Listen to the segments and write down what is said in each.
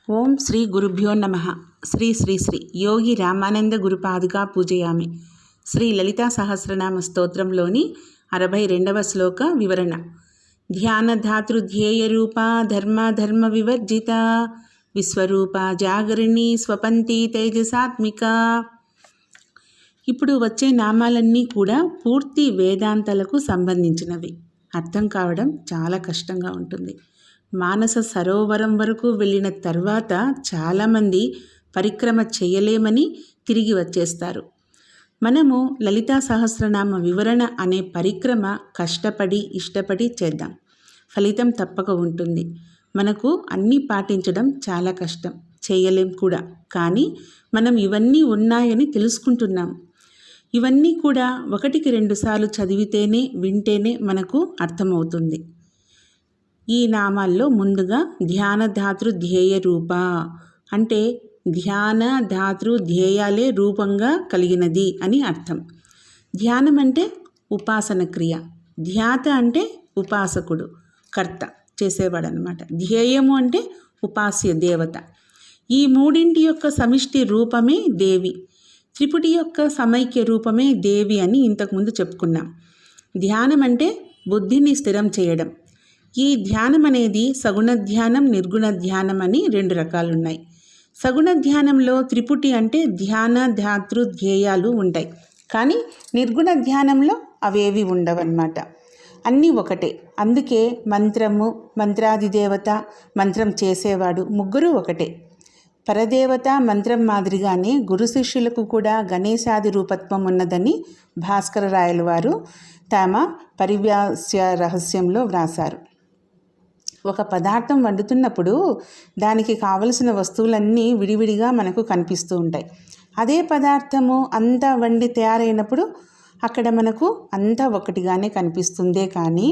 ఓం శ్రీ గురుభ్యో నమః. శ్రీ శ్రీ శ్రీ యోగి రామానంద గురుపాదుగా పూజయామి. శ్రీ లలితా సహస్రనామ స్తోత్రంలోని 62వ శ్లోక వివరణ. ధ్యానధాతృధ్యేయ రూప ధర్మ వివర్జిత విశ్వరూప జాగరిణి స్వపంతి తేజసాత్మిక. ఇప్పుడు వచ్చే నామాలన్నీ కూడా పూర్తి వేదాంతాలకు సంబంధించినవి. అర్థం కావడం చాలా కష్టంగా ఉంటుంది. మానస సరోవరం వరకు వెళ్ళిన తర్వాత చాలామంది పరిక్రమ చేయలేమని తిరిగి వచ్చేస్తారు. మనము లలితా సహస్రనామ వివరణ అనే పరిక్రమ కష్టపడి ఇష్టపడి చేద్దాం. ఫలితం తప్పక ఉంటుంది. మనకు అన్నీ పాటించడం చాలా కష్టం, చేయలేం కూడా. కానీ మనం ఇవన్నీ ఉన్నాయని తెలుసుకుంటున్నాం. ఇవన్నీ కూడా 1-2 సార్లు చదివితేనే వింటేనే మనకు అర్థమవుతుంది. ఈ నామాల్లో ముందుగా ధ్యానధాతృ ధ్యేయ రూప అంటే ధ్యాన ధాతృ ధ్యేయాలే రూపంగా కలిగినది అని అర్థం. ధ్యానం అంటే ఉపాసన క్రియ, ధ్యాత అంటే ఉపాసకుడు, కర్త, చేసేవాడు అన్నమాట. ధ్యేయము అంటే ఉపాస్య దేవత. ఈ మూడింటి యొక్క సమిష్టి రూపమే దేవి. త్రిపుటి యొక్క సమైక్య రూపమే దేవి అని ఇంతకుముందు చెప్పుకున్నాం. ధ్యానం అంటే బుద్ధిని స్థిరం చేయడం. ఈ ధ్యానం అనేది సగుణ ధ్యానం, నిర్గుణ ధ్యానం అని 2 రకాలున్నాయి. సగుణ ధ్యానంలో త్రిపుటి అంటే ధ్యాన ధాతృ ధ్యేయాలు ఉంటాయి. కానీ నిర్గుణ ధ్యానంలో అవేవి ఉండవన్నమాట. అన్నీ ఒకటే. అందుకే మంత్రము, మంత్రాధిదేవత, మంత్రం చేసేవాడు ముగ్గురు ఒకటే. పరదేవత మంత్రం మాదిరిగానే గురు శిష్యులకు కూడా గణేశాది రూపత్వం ఉన్నదని భాస్కర రాయలు వారు తమ పరివ్యాస్య రహస్యంలో వ్రాసారు. ఒక పదార్థం వండుతున్నప్పుడు దానికి కావలసిన వస్తువులన్నీ విడివిడిగా మనకు కనిపిస్తూ ఉంటాయి. అదే పదార్థము అంతా వండి తయారైనప్పుడు అక్కడ మనకు అంతా ఒకటిగానే కనిపిస్తుందే కానీ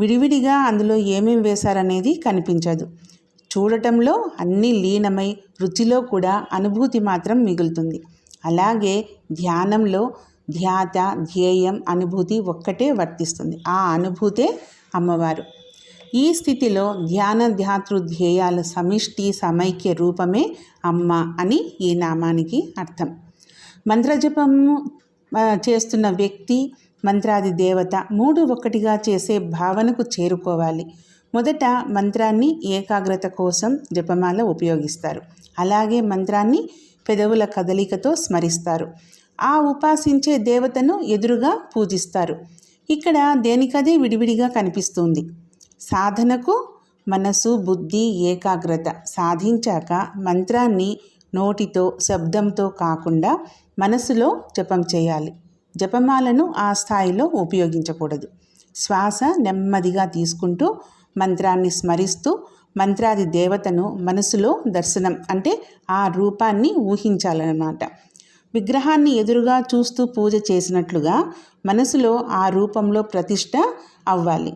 విడివిడిగా అందులో ఏమేమి వేశారనేది కనిపించదు. చూడటంలో అన్నీ లీనమై రుచిలో కూడా అనుభూతి మాత్రం మిగులుతుంది. అలాగే ధ్యానంలో ధ్యాత, ధ్యేయం, అనుభూతి ఒక్కటే వర్తిస్తుంది. ఆ అనుభూతే అమ్మవారు. ఈ స్థితిలో ధ్యాన ధాతృ ధ్యేయాల సమిష్టి సమైక్య రూపమే అమ్మ అని ఈ నామానికి అర్థం. మంత్రజపము చేస్తున్న వ్యక్తి, మంత్రాది దేవత 3 ఒక్కటిగా చేసే భావనకు చేరుకోవాలి. మొదట మంత్రాన్ని ఏకాగ్రత కోసం జపమాల ఉపయోగిస్తారు. అలాగే మంత్రాన్ని పెదవుల కదలికతో స్మరిస్తారు. ఆ ఉపాసించే దేవతను ఎదురుగా పూజిస్తారు. ఇక్కడ దేనికదే విడివిడిగా కనిపిస్తుంది. సాధనకు మనసు, బుద్ధి, ఏకాగ్రత సాధించాక మంత్రాన్ని నోటితో, శబ్దంతో కాకుండా మనసులో జపం చేయాలి. జపమాలను ఆ స్థాయిలో ఉపయోగించకూడదు. శ్వాస నెమ్మదిగా తీసుకుంటూ మంత్రాన్ని స్మరిస్తూ మంత్రాది దేవతను మనసులో దర్శనం అంటే ఆ రూపాన్ని ఊహించాలన్నమాట. విగ్రహాన్ని ఎదురుగా చూస్తూ పూజ చేసినట్లుగా మనసులో ఆ రూపంలో ప్రతిష్ట అవ్వాలి.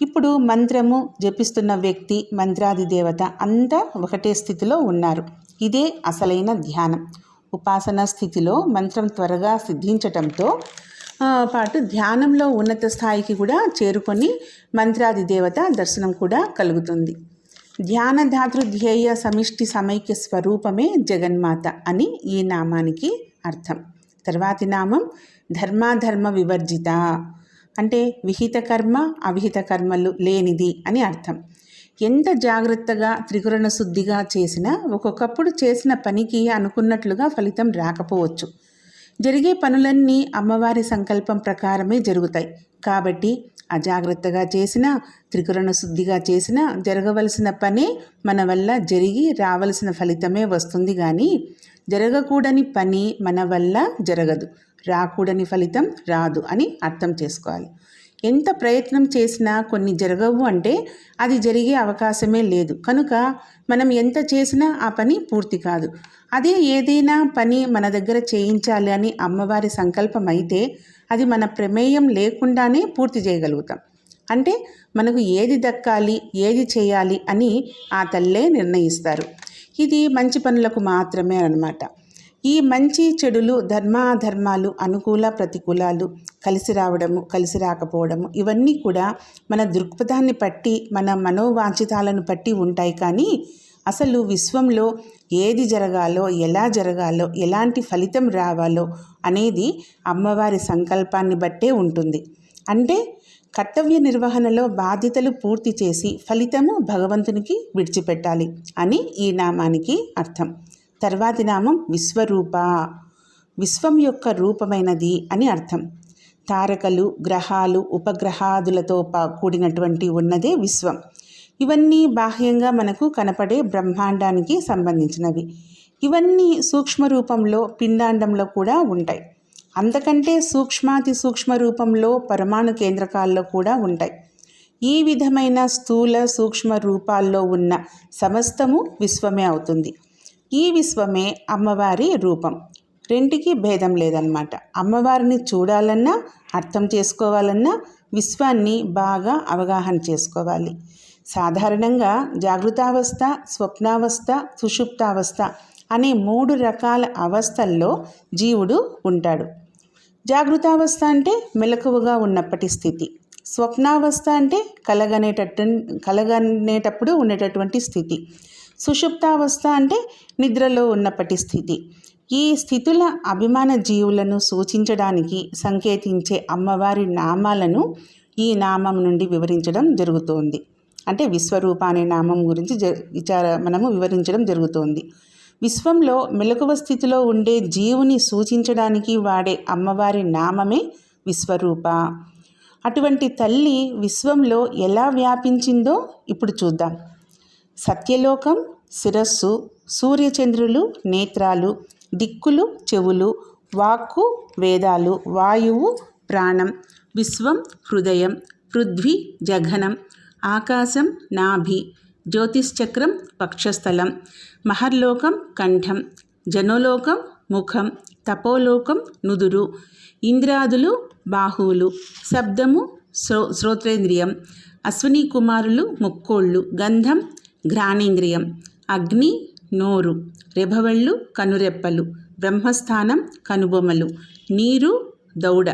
ఇప్పుడు మంత్రము జపిస్తున్న వ్యక్తి, మంత్రాది దేవత అంతా ఒకటే స్థితిలో ఉన్నారు. ఇదే అసలైన ధ్యానం. ఉపాసనా స్థితిలో మంత్రం త్వరగా సిద్ధించటంతో పాటు ధ్యానంలో ఉన్నత స్థాయికి కూడా చేరుకొని మంత్రాది దేవత దర్శనం కూడా కలుగుతుంది. ధ్యాన ధాతృ ధ్యేయ సమిష్టి సమైక్య స్వరూపమే జగన్మాత అని ఈ నామానికి అర్థం. తర్వాతి నామం ధర్మ వివర్జిత అంటే విహిత కర్మ, అవిహిత కర్మలు లేనిది అని అర్థం. ఎంత జాగ్రత్తగా త్రికరణ శుద్ధిగా చేసినా ఒక్కొక్కప్పుడు చేసిన పనికి అనుకున్నట్లుగా ఫలితం రాకపోవచ్చు. జరిగే పనులన్నీ అమ్మవారి సంకల్పం ప్రకారమే జరుగుతాయి. కాబట్టి అజాగ్రత్తగా చేసినా, త్రికరణ శుద్ధిగా చేసినా జరగవలసిన పనే మన వల్ల జరిగి రావలసిన ఫలితమే వస్తుంది. కానీ జరగకూడని పని మన వల్ల జరగదు, రాకూడని ఫలితం రాదు అని అర్థం చేసుకోవాలి. ఎంత ప్రయత్నం చేసినా కొన్ని జరగవు అంటే అది జరిగే అవకాశమే లేదు. కనుక మనం ఎంత చేసినా ఆ పని పూర్తి కాదు. అదే ఏదైనా పని మన దగ్గర చేయించాలి అని అమ్మవారి సంకల్పం అయితే అది మన ప్రమేయం లేకుండానే పూర్తి చేయగలుగుతాం. అంటే మనకు ఏది దక్కాలి, ఏది చేయాలి అని ఆ తల్లే నిర్ణయిస్తారు. ఇది మంచి పనులకు మాత్రమే అన్నమాట. ఈ మంచి చెడులు, ధర్మాధర్మాలు, అనుకూల ప్రతికూలాలు, కలిసి రావడము, కలిసి రాకపోవడము ఇవన్నీ కూడా మన దృక్పథాన్ని బట్టి, మన మనోవాంఛితాలను బట్టి ఉంటాయి. కానీ అసలు విశ్వంలో ఏది జరగాలో, ఎలా జరగాలో, ఎలాంటి ఫలితం రావాలో అనేది అమ్మవారి సంకల్పాన్ని బట్టే ఉంటుంది. అంటే కర్తవ్య నిర్వహణలో బాధ్యతలు పూర్తి చేసి ఫలితము భగవంతునికి విడిచిపెట్టాలి అని ఈ నామానికి అర్థం. తర్వాతి నామం విశ్వరూప, విశ్వం యొక్క రూపమైనది అని అర్థం. తారకలు, గ్రహాలు, ఉపగ్రహాదులతో కూడినటువంటి ఉన్నదే విశ్వం. ఇవన్నీ బాహ్యంగా మనకు కనపడే బ్రహ్మాండానికి సంబంధించినవి. ఇవన్నీ సూక్ష్మ రూపంలో పిండాండంలో కూడా ఉంటాయి. అంతకంటే సూక్ష్మాతి సూక్ష్మ రూపంలో పరమాణు కేంద్రకాల్లో కూడా ఉంటాయి. ఈ విధమైన స్థూల సూక్ష్మ రూపాల్లో ఉన్న సమస్తము విశ్వమే అవుతుంది. ఈ విశ్వమే అమ్మవారి రూపం. రెంటికి భేదం లేదన్నమాట. అమ్మవారిని చూడాలన్నా, అర్థం చేసుకోవాలన్నా విశ్వాన్ని బాగా అవగాహన చేసుకోవాలి. సాధారణంగా జాగృతావస్థ, స్వప్నావస్థ, సుషుప్తావస్థ అనే 3 రకాల అవస్థల్లో జీవుడు ఉంటాడు. జాగృతావస్థ అంటే మెలకువగా ఉన్నప్పటి స్థితి. స్వప్నావస్థ అంటే కలగనేటప్పుడు ఉండేటటువంటి స్థితి. సుషుప్తావస్థ అంటే నిద్రలో ఉన్నప్పటి స్థితి. ఈ స్థితుల అభిమాన జీవులను సూచించడానికి సంకేతించే అమ్మవారి నామాలను ఈ నామం నుండి వివరించడం జరుగుతోంది. అంటే విశ్వరూప అనే నామం గురించి మనము వివరించడం జరుగుతోంది. విశ్వంలో మెలకువ స్థితిలో ఉండే జీవుని సూచించడానికి వాడే అమ్మవారి నామమే విశ్వరూప. అటువంటి తల్లి విశ్వంలో ఎలా వ్యాపించిందో ఇప్పుడు చూద్దాం. సత్యలోకం శిరస్సు, సూర్యచంద్రులు నేత్రాలు, దిక్కులు చెవులు, వాక్కు వేదాలు, వాయువు ప్రాణం, విశ్వం హృదయం, పృథ్వీ జఘనం, ఆకాశం నాభి, జ్యోతిశ్చక్రం వక్షస్థలం, మహర్లోకం కంఠం, జనోలోకం ముఖం, తపోలోకం నుదురు, ఇంద్రాదులు బాహువులు, శబ్దము శ్రోత్రేంద్రియం, అశ్విని కుమారులు ముక్కోళ్ళు, గంధం ఘ్రాణేంద్రియం, అగ్ని నోరు, రెభవళ్ళు కనురెప్పలు, బ్రహ్మస్థానం కనుబొమలు, నీరు దౌడ,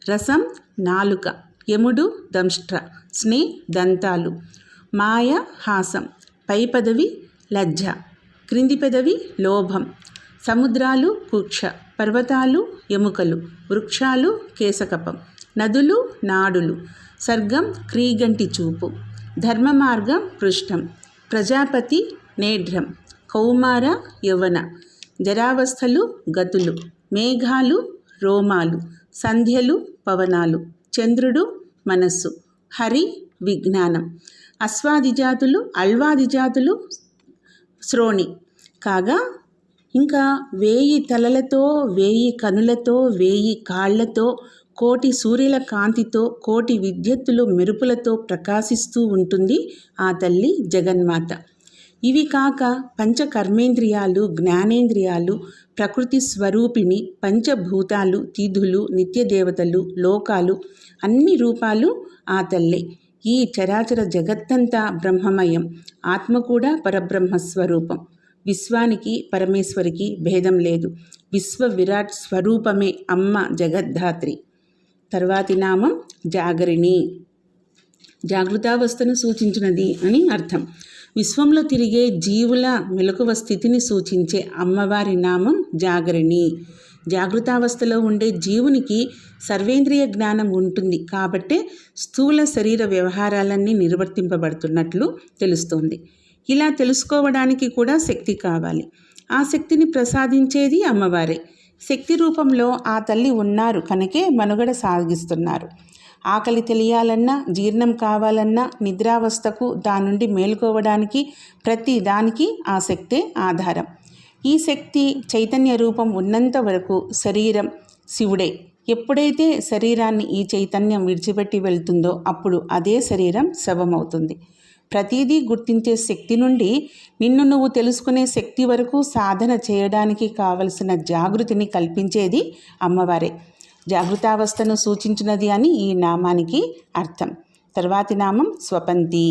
రసం నాలుక, యముడు దంష్ట్ర, స్నే దంతాలు, మాయ హాసం, పై పదవి లజ్జ, క్రింది పెదవి లోభం, సముద్రాలు కుక్ష, పర్వతాలు ఎముకలు, వృక్షాలు కేశకపం, నదులు నాడులు, సర్గం క్రీగంటి చూపు, ధర్మ మార్గం పృష్ఠం, ప్రజాపతి నేఢ్రం, కౌమార యవన, జరావస్థలు గతులు, మేఘాలు రోమాలు, సంధ్యలు పవనాలు, చంద్రుడు మనస్సు, హరి విజ్ఞానం, అశ్వాదిజాతులు అల్వాదిజాతులు శ్రోణి కాగా ఇంకా 1000 తలలతో 1000 కనులతో 1000 కాళ్లతో కోటి సూర్యుల కాంతితో కోటి విద్యుత్తులు మెరుపులతో ప్రకాశిస్తూ ఉంటుంది ఆ తల్లి జగన్మాత. ఇవి కాక పంచకర్మేంద్రియాలు, జ్ఞానేంద్రియాలు, ప్రకృతి స్వరూపిణి, పంచభూతాలు, తిథులు, నిత్యదేవతలు, లోకాలు, అన్ని రూపాలు ఆ తల్లే. ఈ చరాచర జగత్తంతా బ్రహ్మమయం. ఆత్మ కూడా పరబ్రహ్మస్వరూపం. విశ్వానికి పరమేశ్వరికి భేదం లేదు. విశ్వ విరాట్ స్వరూపమే అమ్మ జగద్ధాత్రి. తర్వాతి నామం జాగరిణి, జాగృతావస్థను సూచించినది అని అర్థం. విశ్వంలో తిరిగే జీవుల మెలకువ స్థితిని సూచించే అమ్మవారి నామం జాగరిణి. జాగృతావస్థలో ఉండే జీవునికి సర్వేంద్రియ జ్ఞానం ఉంటుంది కాబట్టే స్థూల శరీర వ్యవహారాలన్నీ నిర్వర్తింపబడుతున్నట్లు తెలుస్తోంది. ఇలా తెలుసుకోవడానికి కూడా శక్తి కావాలి. ఆ శక్తిని ప్రసాదించేది అమ్మవారే. శక్తి రూపంలో ఆ తల్లి ఉన్నారు కనుకే మనుగడ సాగిస్తున్నారు. ఆకలి తెలియాలన్నా, జీర్ణం కావాలన్నా, నిద్రావస్థకు దాని నుండి మేలుకోవడానికి ప్రతి దానికి ఆ శక్తే ఆధారం. ఈ శక్తి చైతన్య రూపం ఉన్నంత వరకు శరీరం శివుడే. ఎప్పుడైతే శరీరాన్ని ఈ చైతన్యం విడిచిపెట్టి వెళ్తుందో అప్పుడు అదే శరీరం శవమవుతుంది. ప్రతిదీ గుర్తించే శక్తి నుండి నిన్ను నువ్వు తెలుసుకునే శక్తి వరకు సాధన చేయడానికి కావలసిన జాగృతిని కల్పించేది అమ్మవారే. జాగృతావస్థను సూచించినది అని ఈ నామానికి అర్థం. తర్వాతి నామం స్వపంతి,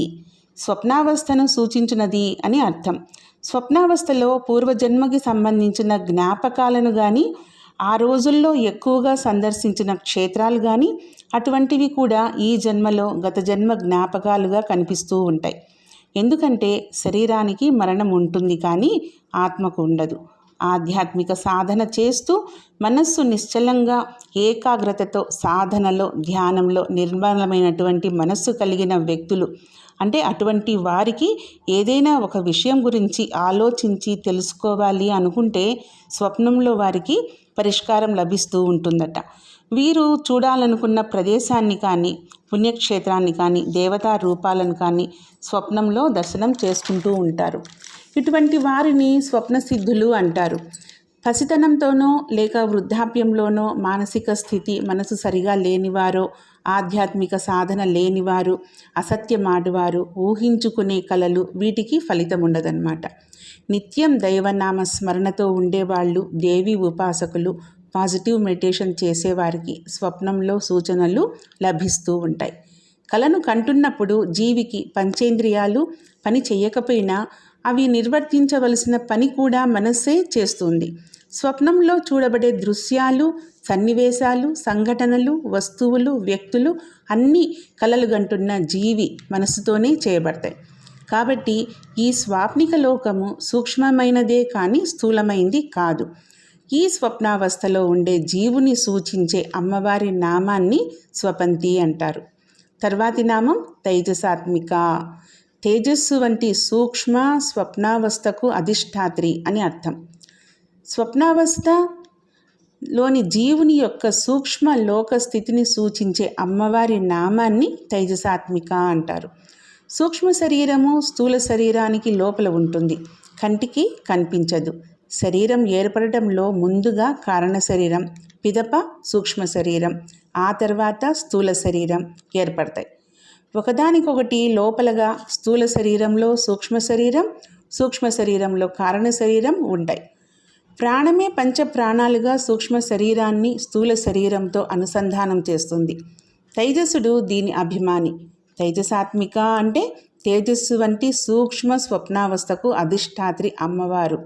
స్వప్నావస్థను సూచించినది అని అర్థం. స్వప్నావస్థలో పూర్వజన్మకి సంబంధించిన జ్ఞాపకాలను కానీ, ఆ రోజుల్లో ఎక్కువగా సందర్శించిన క్షేత్రాలు కానీ, అటువంటివి కూడా ఈ జన్మలో గత జన్మ జ్ఞాపకాలుగా కనిపిస్తూ ఉంటాయి. ఎందుకంటే శరీరానికి మరణం ఉంటుంది కానీ ఆత్మకు ఉండదు. ఆధ్యాత్మిక సాధన చేస్తూ మనస్సు నిశ్చలంగా ఏకాగ్రతతో సాధనలో ధ్యానంలో నిర్మలమైనటువంటి మనస్సు కలిగిన వ్యక్తులు అంటే అటువంటి వారికి ఏదైనా ఒక విషయం గురించి ఆలోచించి తెలుసుకోవాలి అనుకుంటే స్వప్నంలో వారికి పరిష్కారం లభిస్తూ ఉంటుందట. వీరు చూడాలనుకున్న ప్రదేశాన్ని కానీ పుణ్యక్షేత్రాన్ని కానీ దేవతా రూపాలను కానీ స్వప్నంలో దర్శనం చేసుకుంటూ ఉంటారు. ఇటువంటి వారిని స్వప్నసిద్ధులు అంటారు. పసితనంతోనో లేక వృద్ధాప్యంలోనో మానసిక స్థితి మనసు సరిగా లేనివారో, ఆధ్యాత్మిక సాధన లేనివారు, అసత్యమాడువారు, ఊహించుకునే కలలు వీటికి ఫలితం ఉండదన్నమాట. నిత్యం దైవనామ స్మరణతో ఉండేవాళ్ళు, దేవి ఉపాసకులు, పాజిటివ్ మెడిటేషన్ చేసేవారికి స్వప్నంలో సూచనలు లభిస్తూ ఉంటాయి. కలను కంటున్నప్పుడు జీవికి పంచేంద్రియాలు పని చేయకపోయినా అవి నిర్వర్తించవలసిన పని కూడా మనస్సే చేస్తుంది. స్వప్నంలో చూడబడే దృశ్యాలు, సన్నివేశాలు, సంఘటనలు, వస్తువులు, వ్యక్తులు అన్నీ కలలు గంటున్న జీవి మనస్సుతోనే చేయబడతాయి. కాబట్టి ఈ స్వాప్నిక లోకము సూక్ష్మమైనదే కానీ స్థూలమైంది కాదు. ఈ స్వప్నావస్థలో ఉండే జీవుని సూచించే అమ్మవారి నామాన్ని స్వపంతి అంటారు. తర్వాతి నామం తైజసాత్మిక. తేజస్సు వంటి సూక్ష్మ స్వప్నావస్థకు అధిష్టాత్రి అని అర్థం. స్వప్నావస్థలోని జీవుని యొక్క సూక్ష్మ లోక స్థితిని సూచించే అమ్మవారి నామాన్ని తైజసాత్మిక అంటారు. సూక్ష్మ శరీరము స్థూల శరీరానికి లోపల ఉంటుంది, కంటికి కనిపించదు. శరీరం ఏర్పడటంలో ముందుగా కారణ శరీరం, పిదప సూక్ష్మ శరీరం, ఆ తర్వాత స్థూల శరీరం ఏర్పడతాయి. ఒకదానికొకటి లోపలగా స్థూల శరీరంలో సూక్ష్మ శరీరం, సూక్ష్మ శరీరంలో కారణ శరీరం ఉంటాయి. ప్రాణమే పంచ ప్రాణాలుగా సూక్ష్మ శరీరాన్ని స్థూల శరీరంతో అనుసంధానం చేస్తుంది. తైజస్సుడు దీని అభిమాని. తైజసాత్మిక అంటే తేజస్సు వంటి సూక్ష్మ స్వప్నావస్థకు అధిష్టాత్రి అమ్మవారు.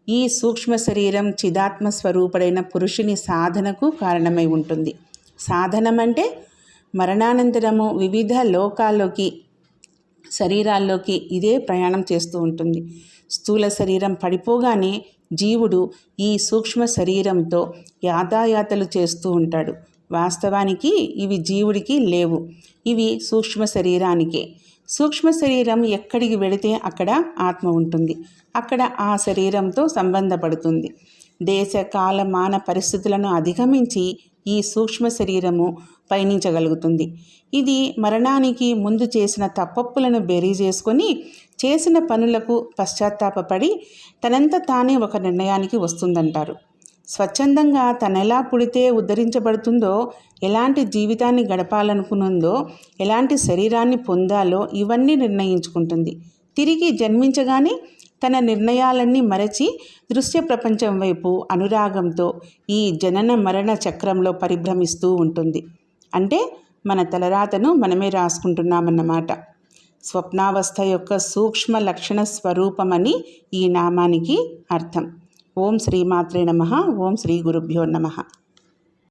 ఈ సూక్ష్మ శరీరం చిదాత్మ స్వరూపుడైన పురుషుని సాధనకు కారణమై ఉంటుంది. సాధనం అంటే మరణానంతరము వివిధ లోకాల్లోకి శరీరాల్లోకి ఇదే ప్రయాణం చేస్తూ ఉంటుంది. స్థూల శరీరం పడిపోగానే జీవుడు ఈ సూక్ష్మ శరీరంతో యాతాయాతలు చేస్తూ ఉంటాడు. వాస్తవానికి ఇవి జీవుడికి లేవు, ఇవి సూక్ష్మ శరీరానికే. సూక్ష్మ శరీరం ఎక్కడికి వెళితే అక్కడ ఆత్మ ఉంటుంది, అక్కడ ఆ శరీరంతో సంబంధపడుతుంది. దేశ కాల మాన పరిస్థితులను అధిగమించి ఈ సూక్ష్మ శరీరము పయనించగలుగుతుంది. ఇది మరణానికి ముందు చేసిన తప్పప్పులను బేరీజేసుకొని చేసిన పనులకు పశ్చాత్తాపపడి తనంత తానే ఒక నిర్ణయానికి వస్తుందంటారు. స్వచ్ఛందంగా తనెలా పుడితే ఉద్ధరించబడుతుందో, ఎలాంటి జీవితాన్ని గడపాలనుకునుందో, ఎలాంటి శరీరాన్ని పొందాలో ఇవన్నీ నిర్ణయించుకుంటుంది. తిరిగి జన్మించగానే తన నిర్ణయాలన్నీ మరచి దృశ్య ప్రపంచం వైపు అనురాగంతో ఈ జనన మరణ చక్రంలో పరిభ్రమిస్తూ ఉంటుంది. అంటే మన తలరాతను మనమే రాసుకుంటున్నామన్నమాట. స్వప్నావస్థ యొక్క సూక్ష్మ లక్షణ స్వరూపమని ఈ నామానికి అర్థం. ఓం శ్రీమాత్రే నమః. ఓం శ్రీ గురుభ్యో నమః.